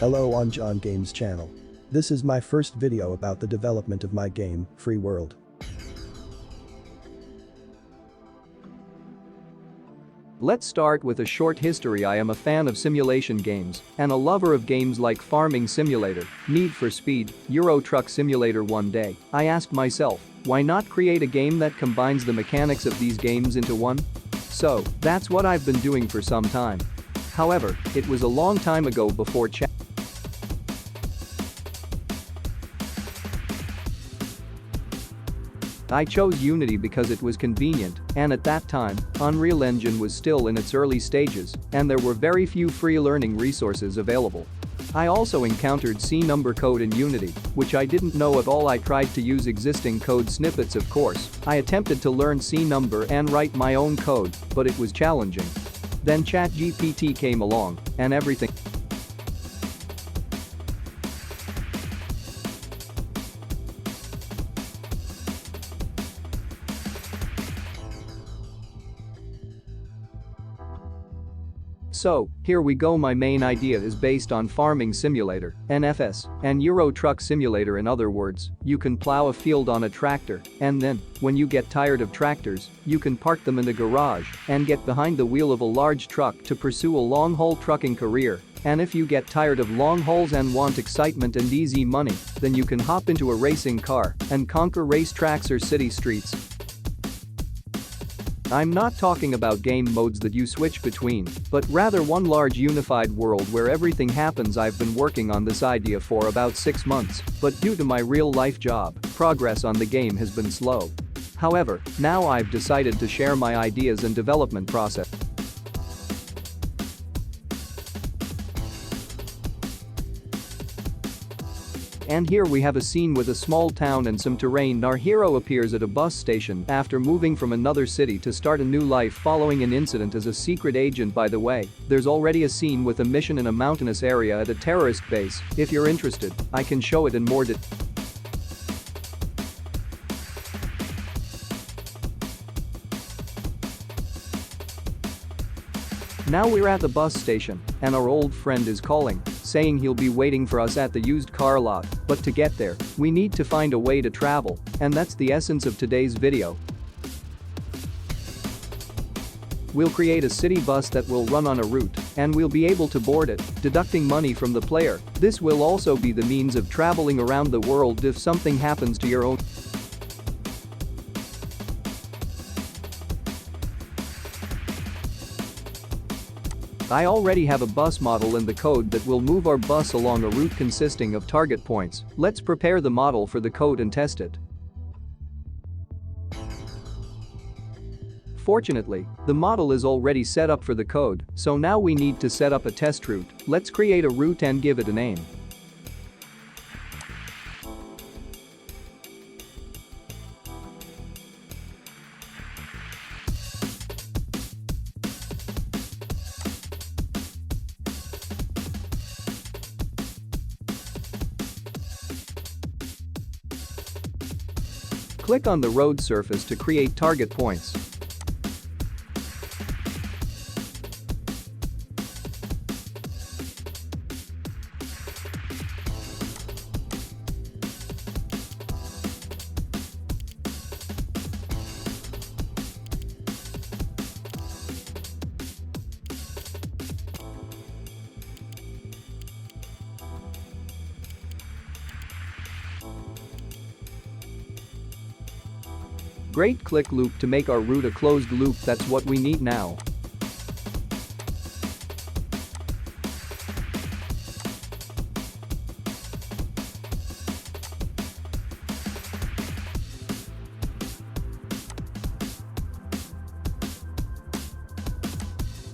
Hello on John Games channel. This is my first video about the development of my game, FreeWorld. Let's start with a short history. I am a fan of simulation games and a lover of games like Farming Simulator, Need for Speed, Euro Truck Simulator. One day, I asked myself, why not create a game that combines the mechanics of these games into one? So, that's what I've been doing for some time. However, it was a long time ago before I chose Unity because it was convenient, and at that time, Unreal Engine was still in its early stages, and there were very few free learning resources available. I also encountered C number code in Unity, which I didn't know at all. I tried to use existing code snippets. Of course, I attempted to learn C number and write my own code, but it was challenging. Then ChatGPT came along, and everything. So, here we go. My main idea is based on Farming Simulator, NFS, and Euro Truck Simulator. In other words, you can plow a field on a tractor, and then, when you get tired of tractors, you can park them in the garage and get behind the wheel of a large truck to pursue a long-haul trucking career. And if you get tired of long hauls and want excitement and easy money, then you can hop into a racing car and conquer racetracks or city streets. I'm not talking about game modes that you switch between, but rather one large unified world where everything happens. I've been working on this idea for about 6 months, but due to my real-life job, progress on the game has been slow. However, now I've decided to share my ideas and development process. And here we have a scene with a small town and some terrain. Our hero appears at a bus station after moving from another city to start a new life following an incident as a secret agent. By the way, there's already a scene with a mission in a mountainous area at a terrorist base. If you're interested, I can show it in more detail. Now we're at the bus station, and our old friend is calling, saying he'll be waiting for us at the used car lot, but to get there, we need to find a way to travel, and that's the essence of today's video. We'll create a city bus that will run on a route, and we'll be able to board it, deducting money from the player. This will also be the means of traveling around the world if something happens to your own. I already have a bus model in the code that will move our bus along a route consisting of target points. Let's prepare the model for the code and test it. Fortunately, the model is already set up for the code, so now we need to set up a test route. Let's create a route and give it a name. Click on the road surface to create target points. Great. Click loop to make our route a closed loop. That's what we need now.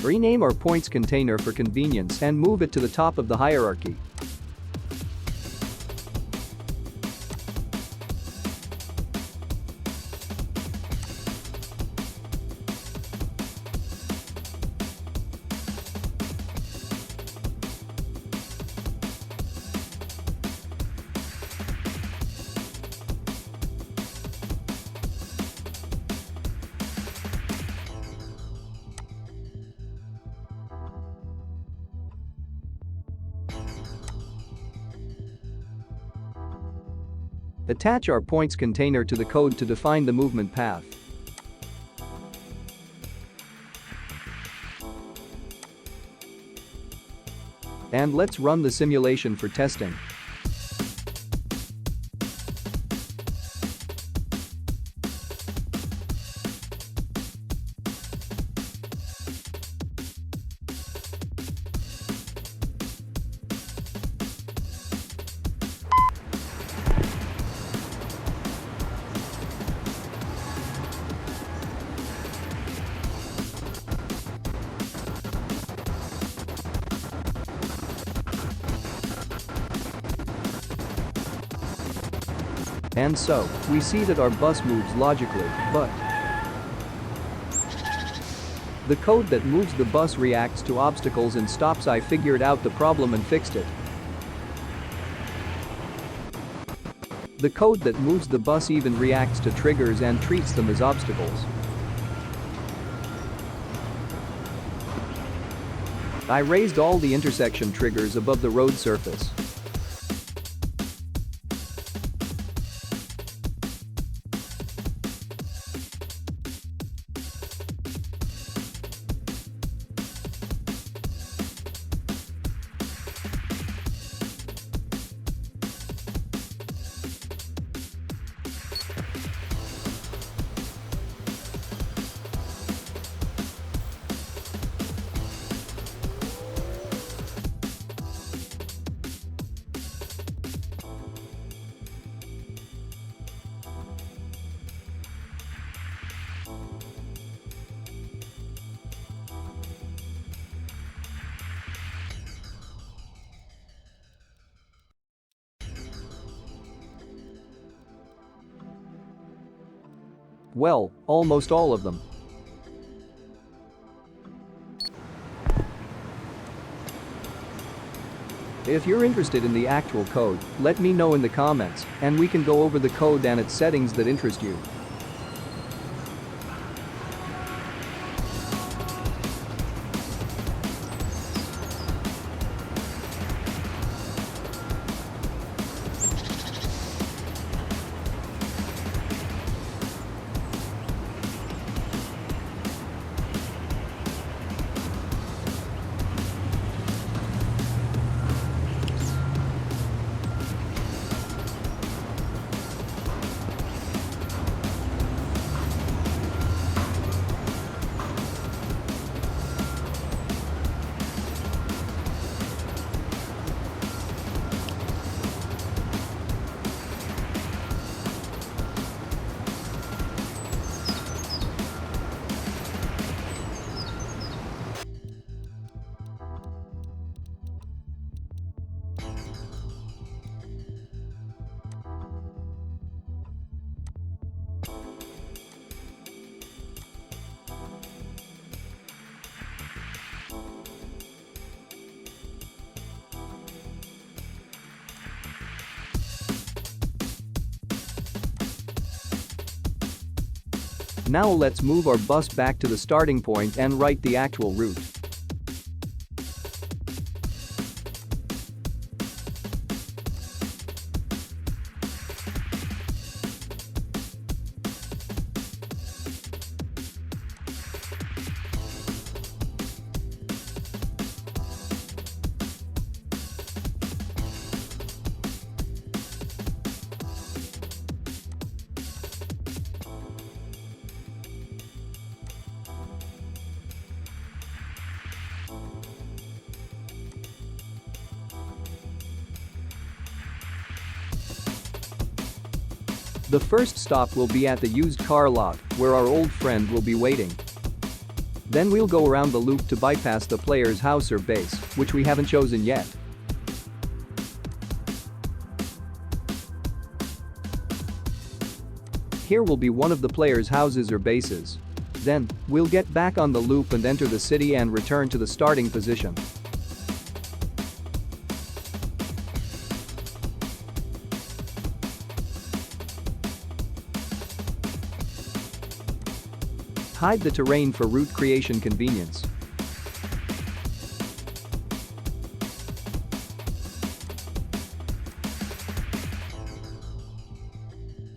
Rename our points container for convenience and move it to the top of the hierarchy. Attach our points container to the code to define the movement path. And let's run the simulation for testing. And so, we see that our bus moves logically, but the code that moves the bus reacts to obstacles and stops. I figured out the problem and fixed it. The code that moves the bus even reacts to triggers and treats them as obstacles. I raised all the intersection triggers above the road surface. Well, almost all of them. If you're interested in the actual code, let me know in the comments, and we can go over the code and its settings that interest you. Now let's move our bus back to the starting point and write the actual route. The first stop will be at the used car lot, where our old friend will be waiting. Then we'll go around the loop to bypass the player's house or base, which we haven't chosen yet. Here will be one of the player's houses or bases. Then, we'll get back on the loop and enter the city and return to the starting position. Hide the terrain for route creation convenience.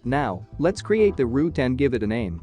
Now, let's create the route and give it a name.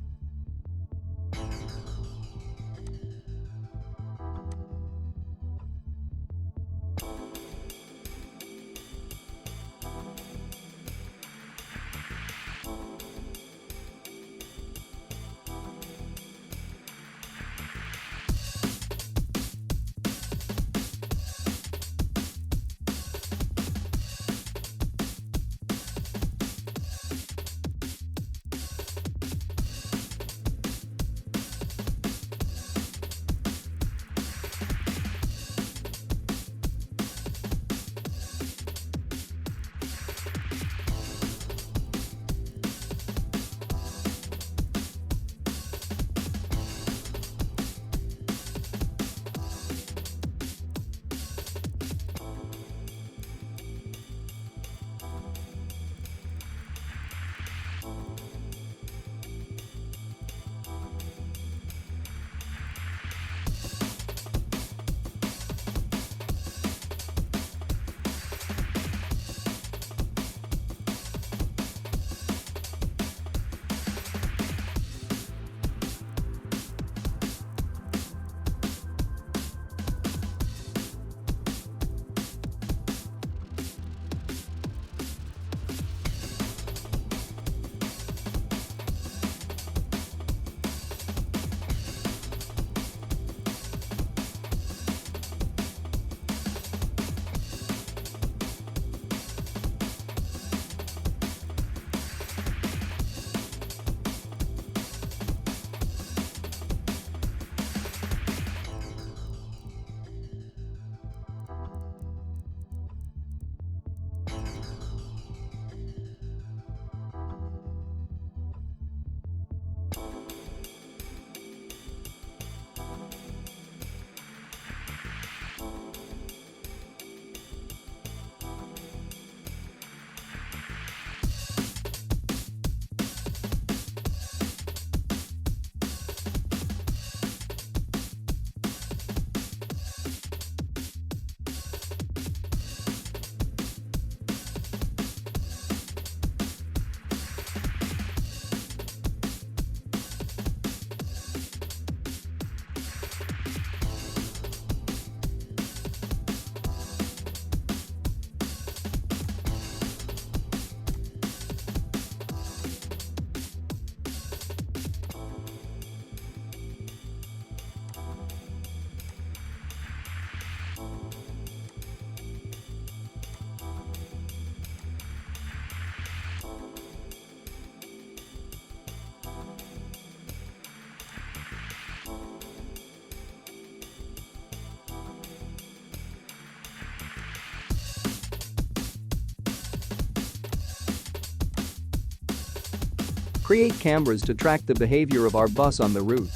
Create cameras to track the behavior of our bus on the route.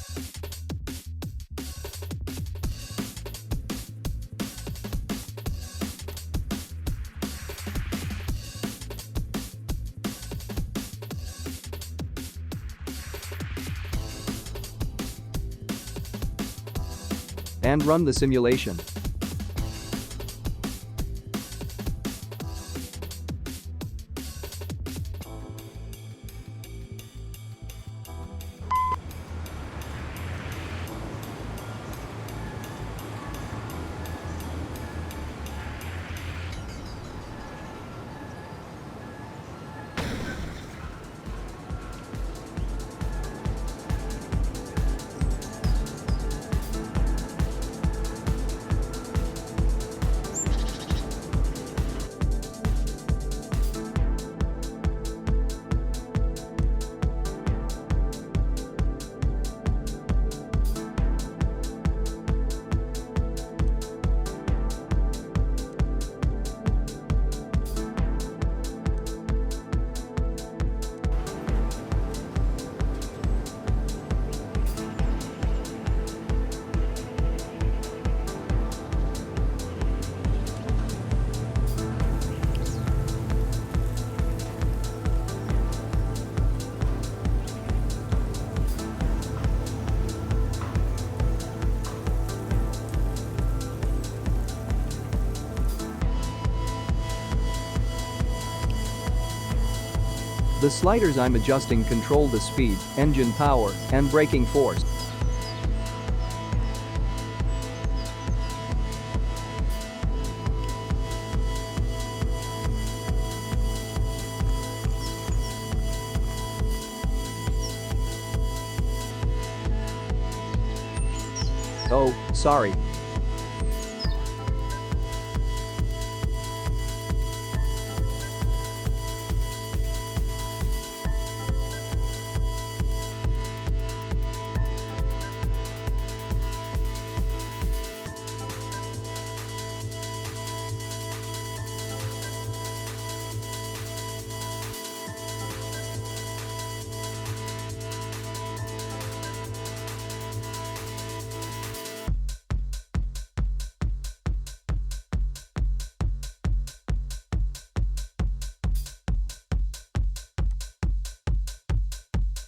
And run the simulation. The sliders I'm adjusting control the speed, engine power, and braking force. Oh, sorry.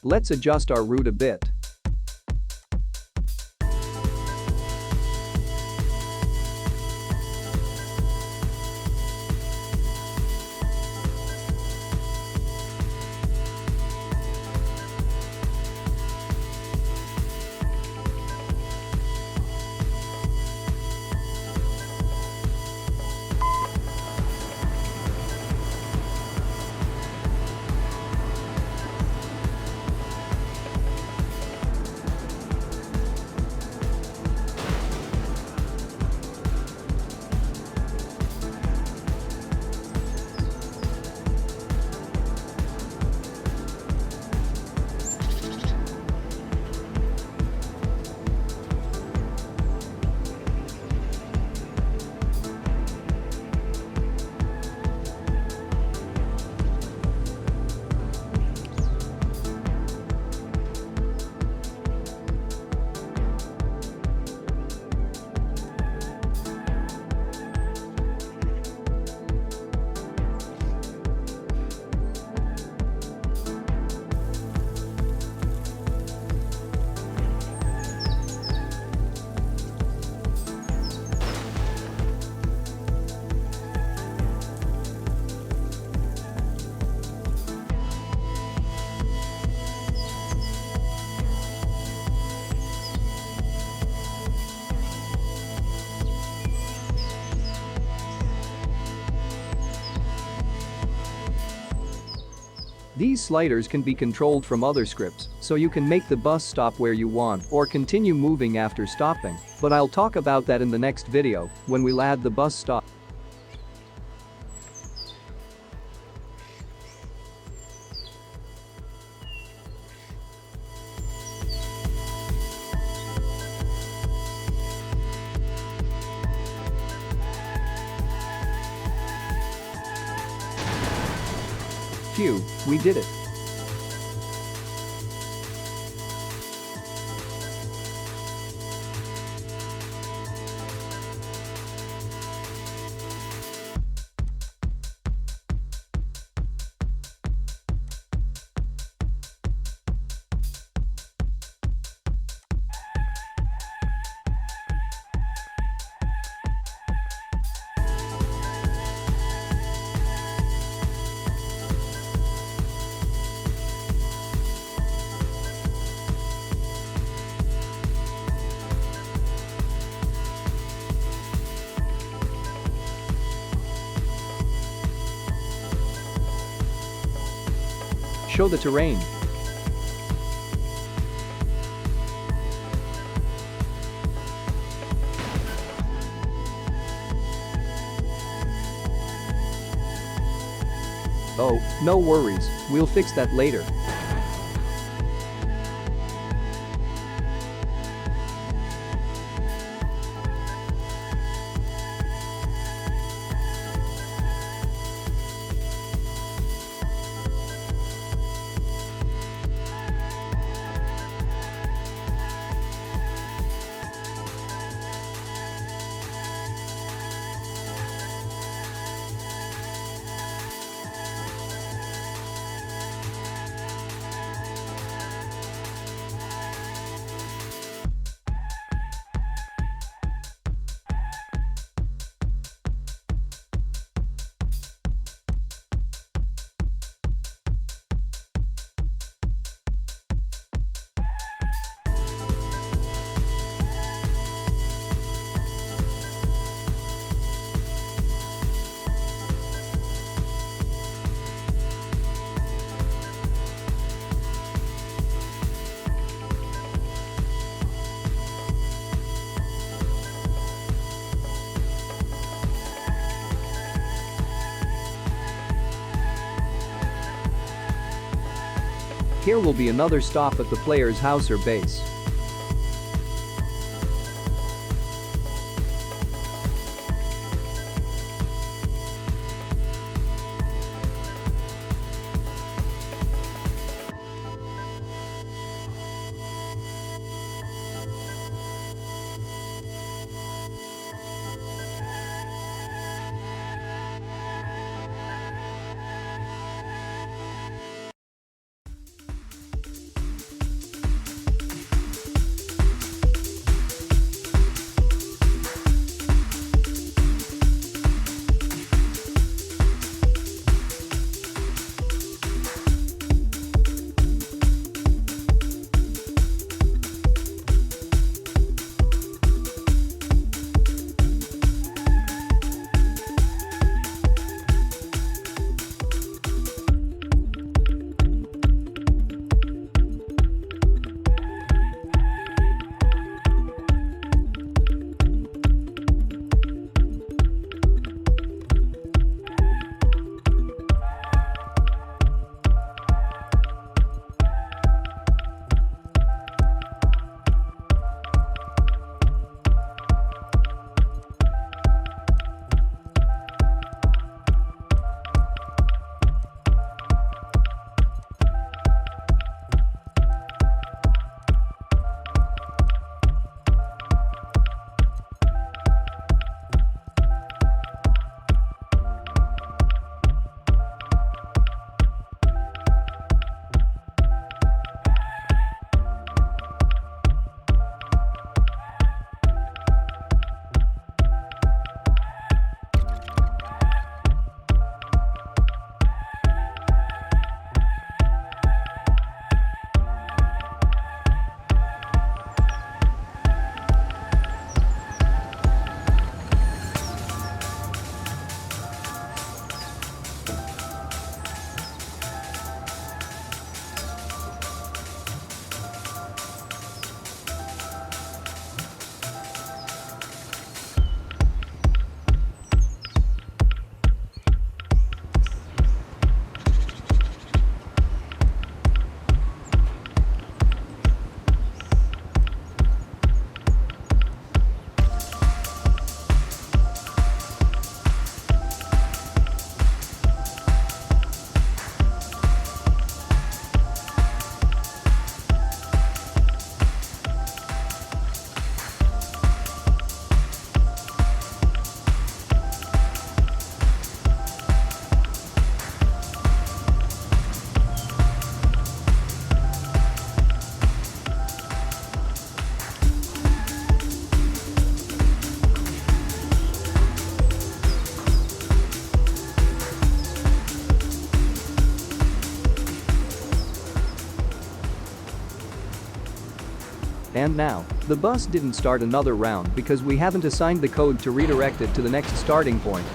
Let's adjust our route a bit. These sliders can be controlled from other scripts, so you can make the bus stop where you want or continue moving after stopping, but I'll talk about that in the next video when we'll add the bus stop. Phew, we did it. Show the terrain. Oh, no worries, we'll fix that later. Here will be another stop at the player's house or base. And now, the bus didn't start another round because we haven't assigned the code to redirect it to the next starting point.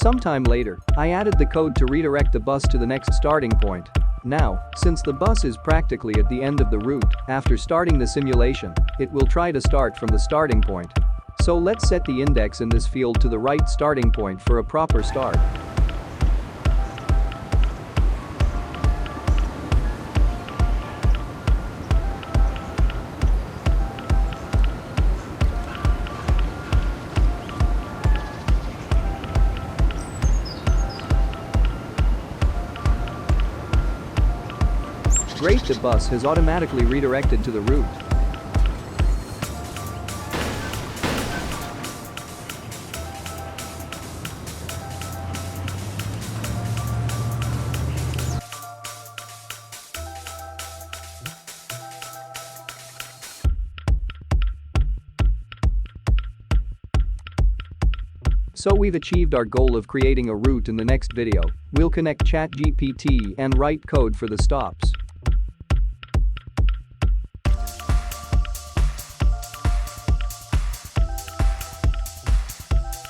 Sometime later, I added the code to redirect the bus to the next starting point. Now, since the bus is practically at the end of the route, after starting the simulation, it will try to start from the starting point. So let's set the index in this field to the right starting point for a proper start. Great, the bus has automatically redirected to the route. So we've achieved our goal of creating a route. In the next video, we'll connect ChatGPT and write code for the stops.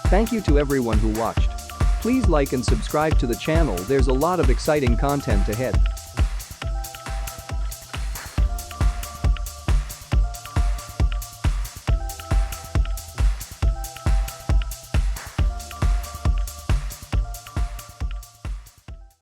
Thank you to everyone who watched. Please like and subscribe to the channel, there's a lot of exciting content ahead.